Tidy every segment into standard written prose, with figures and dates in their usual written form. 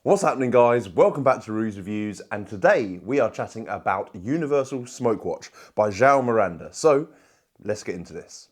What's happening, guys? Welcome back to Rue's Reviews, and today we are chatting about Universal Smoke Watch by João Miranda. So, let's get into this.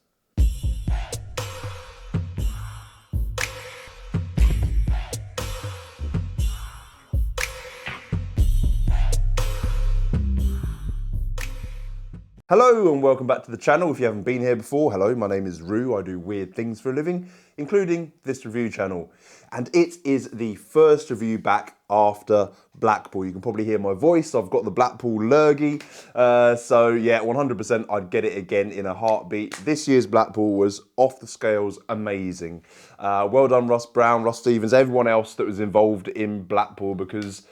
Hello and welcome back to the channel. If you haven't been here before, hello, my name is Rue. I do weird things for a living, including this review channel. And it is the first review back after Blackpool. You can probably hear my voice. I've got the Blackpool lurgy. So yeah, 100% I'd get it again in a heartbeat. This year's Blackpool was off the scales amazing. Well done Russ Brown, Ross Stevens, everyone else that was involved in Blackpool, because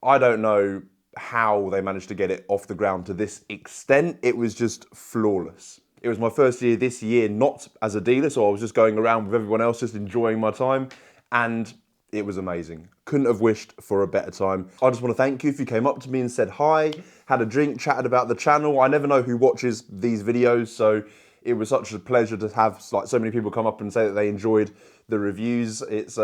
I don't know how they managed to get it off the ground to this extent. It was just flawless. It was my first year this year, not as a dealer, so I was just going around with everyone else, just enjoying my time, and it was amazing. Couldn't have wished for a better time. I just want to thank you if you came up to me and said hi, had a drink, chatted about the channel. I never know who watches these videos, so it was such a pleasure to have so many people come up and say that they enjoyed the reviews. It's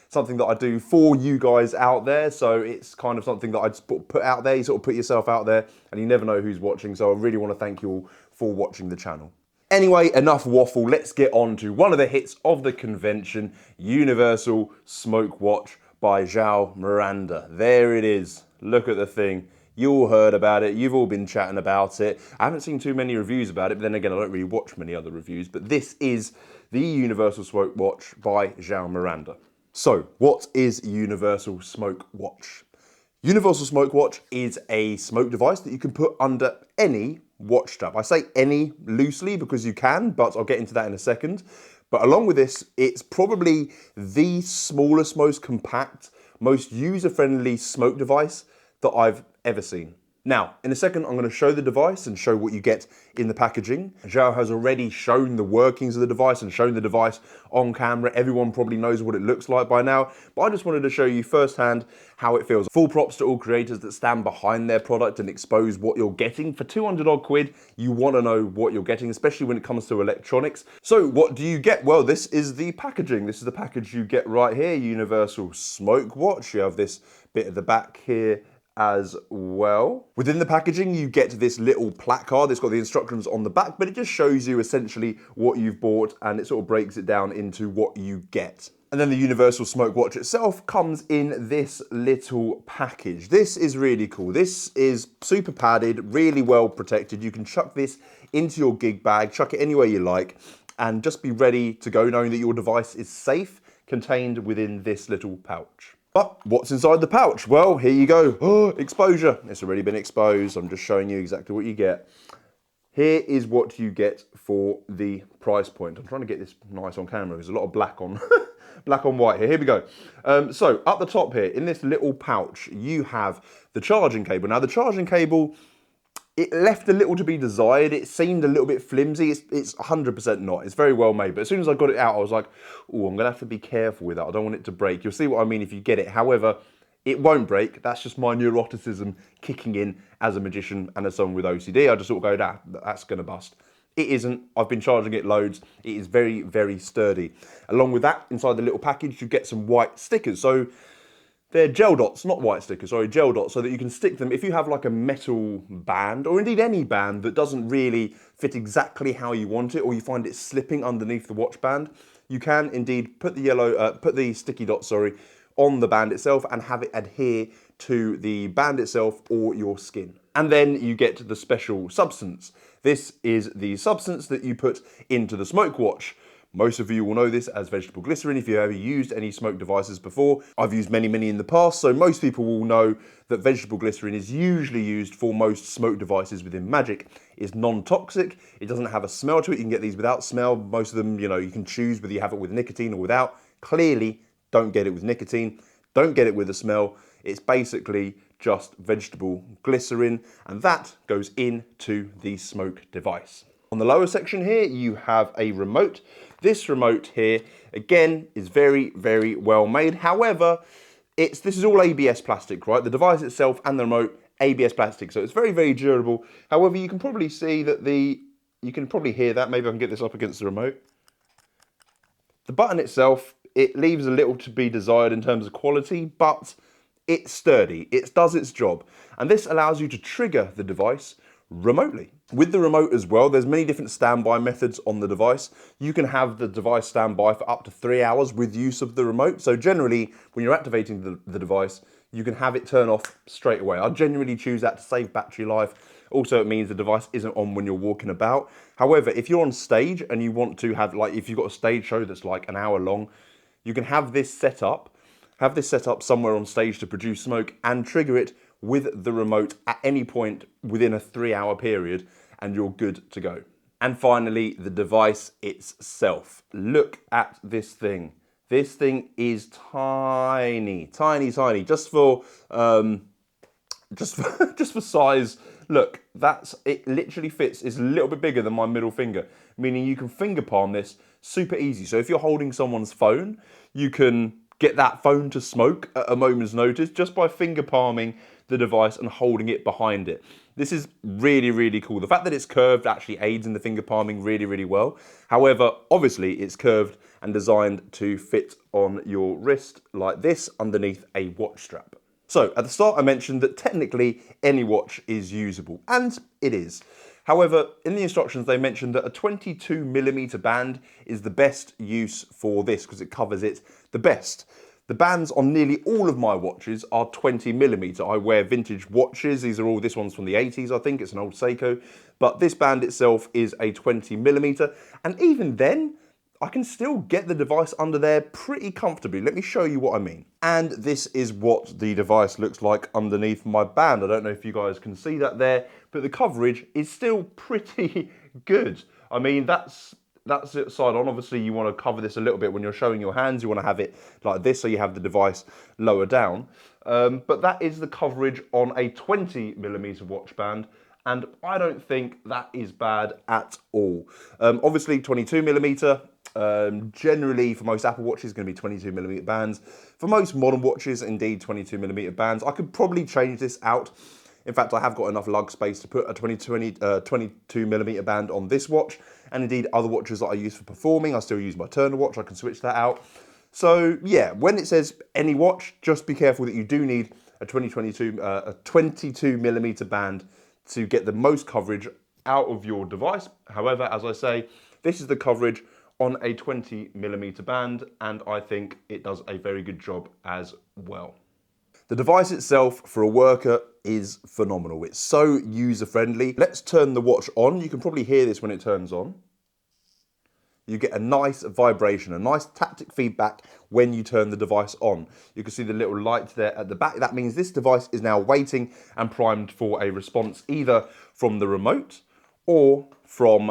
something that I do for you guys out there, so it's kind of something that I just put out there. You sort of put yourself out there and you never know who's watching, so I really want to thank you all for watching the channel. Anyway, enough waffle, let's get on to one of the hits of the convention, Universal Smoke Watch by João Miranda. There it is, look at the thing. You all heard about it, you've all been chatting about it. I haven't seen too many reviews about it, but then again, I don't really watch many other reviews, but this is the Universal Smoke Watch by João Miranda. So, what is Universal Smoke Watch? Universal Smoke Watch is a smoke device that you can put under any watch strap. I say any loosely because you can, but I'll get into that in a second. But along with this, it's probably the smallest, most compact, most user-friendly smoke device that I've ever seen. Now, in a second, I'm going to show the device and show what you get in the packaging. João has already shown the workings of the device and shown the device on camera. Everyone probably knows what it looks like by now, but I just wanted to show you firsthand how it feels. Full props to all creators that stand behind their product and expose what you're getting. For 200 odd quid, you want to know what you're getting, especially when it comes to electronics. So what do you get? Well, this is the packaging. This is the package you get right here, Universal Smoke Watch. You have this bit at the back here as well. Within the packaging, you get this little placard. It's got the instructions on the back, but it just shows you essentially what you've bought, and it sort of breaks it down into what you get. And then the Universal Smoke Watch itself comes in this little package. This is really cool. This is super padded, really well protected. You can chuck this into your gig bag, chuck it anywhere you like, and just be ready to go knowing that your device is safe, contained within this little pouch. But what's inside the pouch? Well, here you go. Oh, exposure. It's already been exposed. I'm just showing you exactly what you get. Here is what you get for the price point. I'm trying to get this nice on camera. There's a lot of black on black on white here. Here we go. So up the top here, in this little pouch, you have the charging cable. Now the charging cable, it left a little to be desired. It seemed a little bit flimsy. It's 100% not. It's very well made. But as soon as I got it out, I was like, oh, I'm going to have to be careful with that. I don't want it to break. You'll see what I mean if you get it. However, it won't break. That's just my neuroticism kicking in as a magician and as someone with OCD. I just sort of go, that's going to bust. It isn't. I've been charging it loads. It is very, very sturdy. Along with that, inside the little package, you get some white stickers. So they're gel dots, not white stickers, sorry, gel dots, so that you can stick them. If you have like a metal band, or indeed any band that doesn't really fit exactly how you want it, or you find it slipping underneath the watch band, you can indeed put the sticky dots, on the band itself and have it adhere to the band itself or your skin. And then you get the special substance. This is the substance that you put into the smoke watch. Most of you will know this as vegetable glycerin if you've ever used any smoke devices before. I've used many in the past, so most people will know that vegetable glycerin is usually used for most smoke devices within Magic. It's non-toxic, it doesn't have a smell to it. You can get these without smell. Most of them, you can choose whether you have it with nicotine or without. Clearly, don't get it with nicotine, don't get it with a smell. It's basically just vegetable glycerin, and that goes into the smoke device. On the lower section here, you have a remote. This remote here, again, is very, very well made. However, this is all ABS plastic, right? The device itself and the remote, ABS plastic. So it's very, very durable. However, you can probably see that you can probably hear that. Maybe I can get this up against the remote. The button itself, it leaves a little to be desired in terms of quality, but it's sturdy, it does its job, and this allows you to trigger the device remotely. With the remote as well, there's many different standby methods on the device. You can have the device standby for up to 3 hours with use of the remote. So generally, when you're activating the device, you can have it turn off straight away. I genuinely choose that to save battery life. Also, it means the device isn't on when you're walking about. However, if you're on stage and you want to have, like, if you've got a stage show that's like an hour long, you can have this set up. Have this set up somewhere on stage to produce smoke and trigger it with the remote at any point within a 3 hour period, and you're good to go. And finally, the device itself. Look at this thing. This thing is tiny, tiny, tiny. Just for just for size. Look, it literally fits. It's a little bit bigger than my middle finger, meaning you can finger palm this super easy. So if you're holding someone's phone, you can get that phone to smoke at a moment's notice just by finger palming the device and holding it behind it. This is really, really cool. The fact that it's curved actually aids in the finger palming really, really well. However, obviously it's curved and designed to fit on your wrist like this underneath a watch strap. So at the start I mentioned that technically any watch is usable, and it is. However, in the instructions they mentioned that a 22mm band is the best use for this because it covers it the best. The bands on nearly all of my watches are 20mm. I wear vintage watches. This one's from the 80s, I think. It's an old Seiko. But this band itself is a 20mm. And even then, I can still get the device under there pretty comfortably. Let me show you what I mean. And this is what the device looks like underneath my band. I don't know if you guys can see that there, but the coverage is still pretty good. I mean, that's it side on. Obviously, you want to cover this a little bit when you're showing your hands. You want to have it like this, so you have the device lower down. But that is the coverage on a 20mm watch band, and I don't think that is bad at all. Obviously, 22mm. Generally, for most Apple watches, going to be 22mm bands. For most modern watches, indeed, 22mm bands. I could probably change this out. In fact, I have got enough lug space to put a 22mm band on this watch. And indeed, other watches that I use for performing, I still use my Turner watch. I can switch that out. So yeah, when it says any watch, just be careful that you do need a 22mm band to get the most coverage out of your device. However, as I say, this is the coverage on a 20mm band, and I think it does a very good job as well. The device itself for a worker is phenomenal. It's so user-friendly. Let's turn the watch on. You can probably hear this when it turns on. You get a nice vibration, a nice taptic feedback when you turn the device on. You can see the little light there at the back. That means this device is now waiting and primed for a response either from the remote or from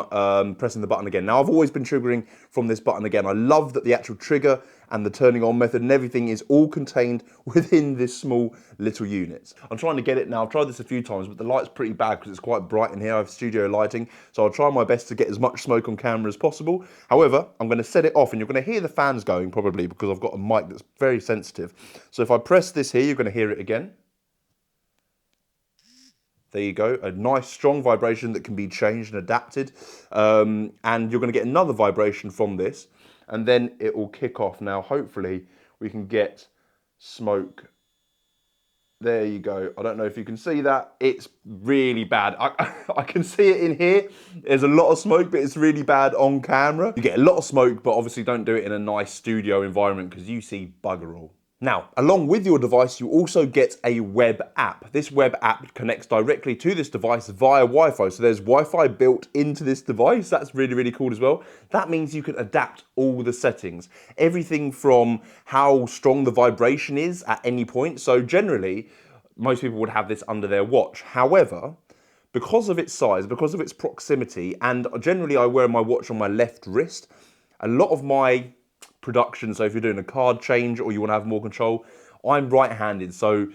pressing the button again. Now, I've always been triggering from this button again. I love that the actual trigger and the turning on method and everything is all contained within this small little unit. I'm trying to get it now. I've tried this a few times, but the light's pretty bad because it's quite bright in here. I have studio lighting, so I'll try my best to get as much smoke on camera as possible. However, I'm going to set it off, and you're going to hear the fans going probably because I've got a mic that's very sensitive. So if I press this here, you're going to hear it again. There you go, a nice strong vibration that can be changed and adapted. And you're going to get another vibration from this, and then it will kick off. Now, hopefully, we can get smoke. There you go. I don't know if you can see that. It's really bad. I can see it in here. There's a lot of smoke, but it's really bad on camera. You get a lot of smoke, but obviously don't do it in a nice studio environment because you see bugger all. Now, along with your device, you also get a web app. This web app connects directly to this device via Wi-Fi. So there's Wi-Fi built into this device. That's really, really cool as well. That means you can adapt all the settings. Everything from how strong the vibration is at any point. So generally, most people would have this under their watch. However, because of its size, because of its proximity, and generally I wear my watch on my left wrist, a lot of my production, so if you're doing a card change or you want to have more control, I'm right-handed, so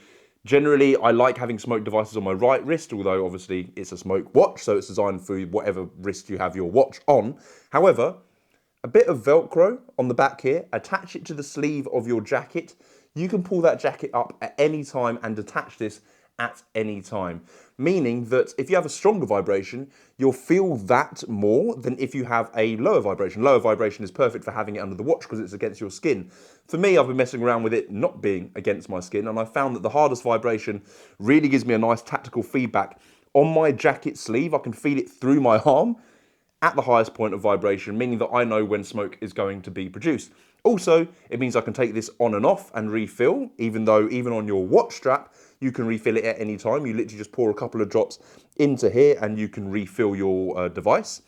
generally I like having smoke devices on my right wrist, although obviously it's a smoke watch, so it's designed for whatever wrist you have your watch on. However, a bit of Velcro on the back here, attach it to the sleeve of your jacket. You can pull that jacket up at any time and detach this at any time. Meaning that if you have a stronger vibration, you'll feel that more than if you have a lower vibration. Lower vibration is perfect for having it under the watch because it's against your skin. For me, I've been messing around with it not being against my skin, and I found that the hardest vibration really gives me a nice tactical feedback on my jacket sleeve. I can feel it through my arm at the highest point of vibration, meaning that I know when smoke is going to be produced. Also, it means I can take this on and off and refill, even though even on your watch strap, you can refill it at any time. You literally just pour a couple of drops into here and you can refill your device.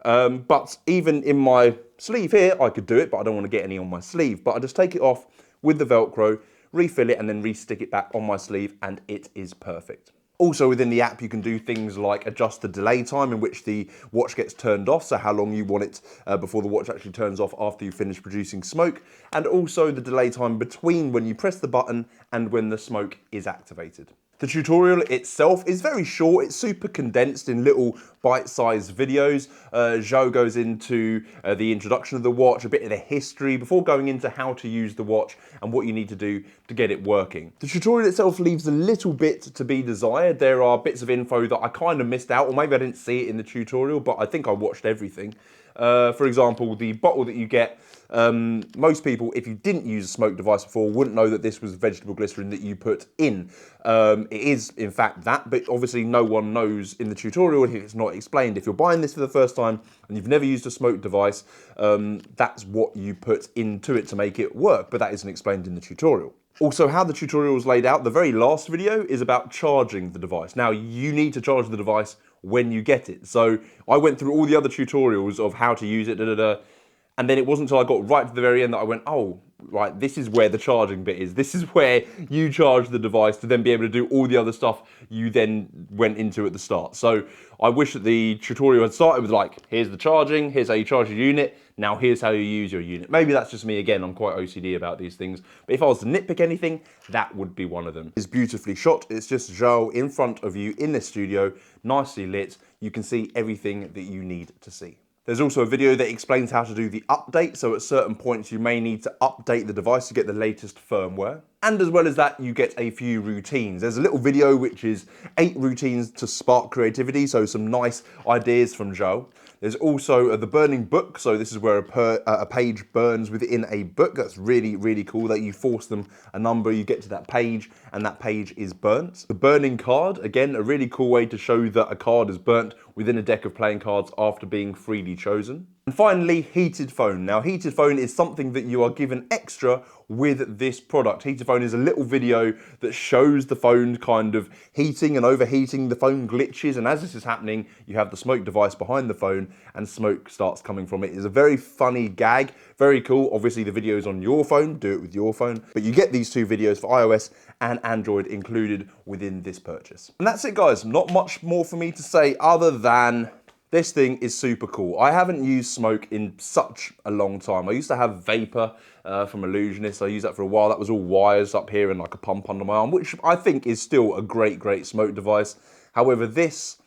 But even in my sleeve here, I could do it, but I don't want to get any on my sleeve. But I just take it off with the Velcro, refill it, and then re-stick it back on my sleeve, and it is perfect. Also within the app, you can do things like adjust the delay time in which the watch gets turned off, so how long you want it before the watch actually turns off after you finish producing smoke, and also the delay time between when you press the button and when the smoke is activated. The tutorial itself is very short. It's super condensed in little bite-sized videos. João goes into the introduction of the watch, a bit of the history, before going into how to use the watch and what you need to do to get it working. The tutorial itself leaves a little bit to be desired. There are bits of info that I kind of missed out, or maybe I didn't see it in the tutorial, but I think I watched everything. For example, the bottle that you get, most people, if you didn't use a smoke device before, wouldn't know that this was vegetable glycerin that you put in. It is, in fact, that, but obviously no one knows in the tutorial if it's not explained. If you're buying this for the first time and you've never used a smoke device, that's what you put into it to make it work, but that isn't explained in the tutorial. Also, how the tutorial is laid out, the very last video is about charging the device. Now, you need to charge the device when you get it. So I went through all the other tutorials of how to use it, and then it wasn't until I got right to the very end that I went, oh, right, this is where the charging bit is. This is where you charge the device to then be able to do all the other stuff you then went into at the start. So I wish that the tutorial had started with like, here's the charging, here's how you charge your unit, now here's how you use your unit. Maybe that's just me again, I'm quite OCD about these things. But if I was to nitpick anything, that would be one of them. It's beautifully shot. It's just João in front of you in this studio, nicely lit. You can see everything that you need to see. There's also a video that explains how to do the update, so at certain points you may need to update the device to get the latest firmware. And as well as that, you get a few routines. There's a little video which is 8 routines to spark creativity, so some nice ideas from João. There's also the burning book, so this is where a page burns within a book. That's really, really cool that you force them a number, you get to that page, and that page is burnt. The burning card, again, a really cool way to show that a card is burnt within a deck of playing cards after being freely chosen. And finally, heated phone. Now, heated phone is something that you are given extra with this product. Heated phone is a little video that shows the phone kind of heating and overheating. The phone glitches, and as this is happening, you have the smoke device behind the phone and smoke starts coming from it. It's a very funny gag, very cool. Obviously, the video is on your phone, do it with your phone, but you get these 2 videos for iOS and Android included within this purchase. And that's it, guys. Not much more for me to say other than this thing is super cool. I haven't used smoke in such a long time. I used to have vapor from Illusionist. I used that for a while. That was all wires up here and like a pump under my arm, which I think is still a great, great smoke device. However, this,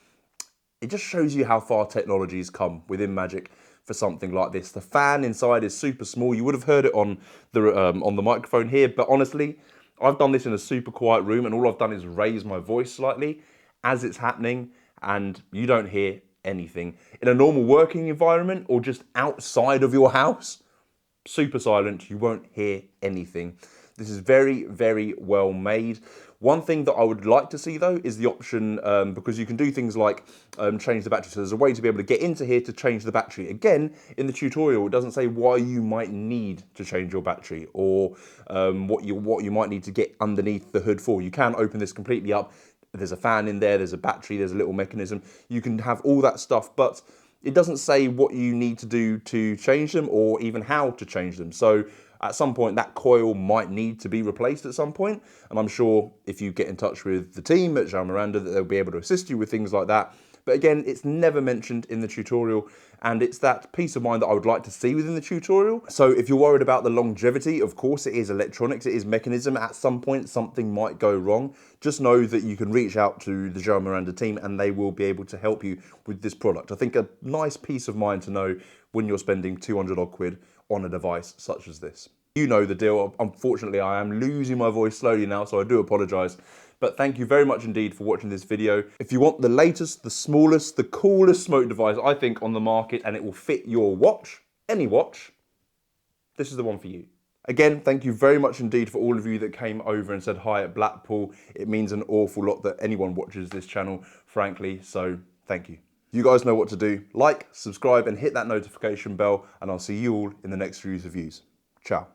it just shows you how far technology has come within Magic for something like this. The fan inside is super small. You would have heard it on the microphone here, but honestly, I've done this in a super quiet room and all I've done is raise my voice slightly as it's happening and you don't hear anything. In a normal working environment or just outside of your house, super silent, you won't hear anything. This is very, very well made. One thing that I would like to see though is the option, because you can do things like change the battery. So there's a way to be able to get into here to change the battery. Again, in the tutorial, it doesn't say why you might need to change your battery or what you might need to get underneath the hood for. You can open this completely up. There's a fan in there, there's a battery, there's a little mechanism. You can have all that stuff, but it doesn't say what you need to do to change them or even how to change them. So at some point that coil might need to be replaced at some point. And I'm sure if you get in touch with the team at João Miranda that they'll be able to assist you with things like that. But again, it's never mentioned in the tutorial and it's that peace of mind that I would like to see within the tutorial. So if you're worried about the longevity, of course it is electronics, it is mechanism. At some point something might go wrong. Just know that you can reach out to the João Miranda team and they will be able to help you with this product. I think a nice peace of mind to know when you're spending 200 odd quid on a device such as this. You know the deal. Unfortunately, I am losing my voice slowly now, so I do apologise. But thank you very much indeed for watching this video. If you want the latest, the smallest, the coolest smoke device, I think, on the market, and it will fit your watch, any watch, this is the one for you. Again, thank you very much indeed for all of you that came over and said hi at Blackpool. It means an awful lot that anyone watches this channel, frankly, so thank you. You guys know what to do. Like, subscribe, and hit that notification bell, and I'll see you all in the next few reviews. Ciao.